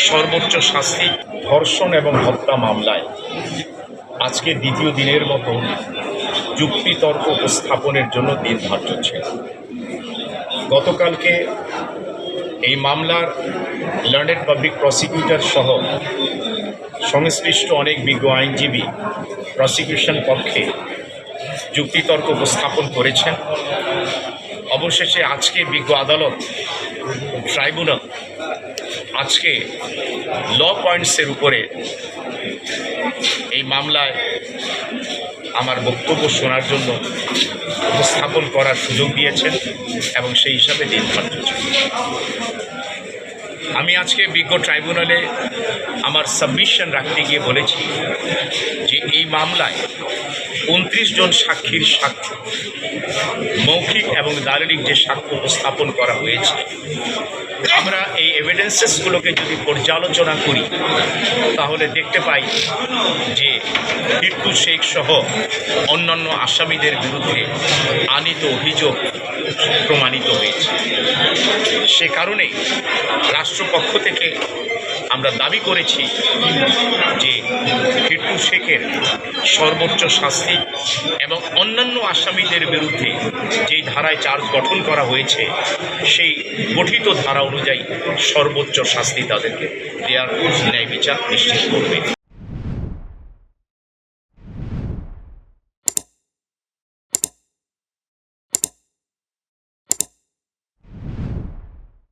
সর্বোচ্চ শাস্তি ধর্ষণ এবং হত্যা মামলায় আজকে দ্বিতীয় দিনের মতো যুক্তিতর্ক উপস্থাপনের জন্য দিন ধার্য ছিল। গতকালকে এই মামলার লার্নেড পাবলিক প্রসিকিউটর সহ সংশ্লিষ্ট অনেক বিজ্ঞ আইনজীবী প্রসিকিউশন পক্ষে যুক্তিতর্ক উপস্থাপন করেছেন। অবশেষে আজকে বিজ্ঞ আদালত ট্রাইব্যুনাল আজকে ল পয়েন্টসের উপরে এই মামলায় আমার বক্তব্য শোনার জন্য উপস্থাপন করার সুযোগ দিয়েছেন এবং সেই হিসাবে দিন ধার্য ছিল। আমি আজকে বিজ্ঞ ট্রাইব্যুনালে আমার সাবমিশন রাখতে গিয়ে বলেছি যে এই মামলায় 29 জন সাক্ষীর সাক্ষ্য, মৌখিক এবং দালিলিক যে সাক্ষ্য উপস্থাপন করা হয়েছে, আমরা এই এভিডেন্সেসগুলোকে যদি পর্যালোচনা করি তাহলে দেখতে পাই যে টিট্টু শেখ সহ অন্যান্য আসামিদের বিরুদ্ধে আনীত অভিযোগ প্রমাণিত হয়েছে। সে কারণে রাষ্ট্রপক্ষ থেকে আমরা দাবি করেছি যে টিট্টু শেখের সর্বোচ্চ শাস্তি এবং অন্যান্য আসামিদের বিরুদ্ধে যেই ধারায় চার্জ গঠন করা হয়েছে সেই গঠিত ধারা অনুযায়ী সর্বোচ্চ শাস্তি তাদেরকে দেওয়ার ন্যায় বিচার নিশ্চিত করবে।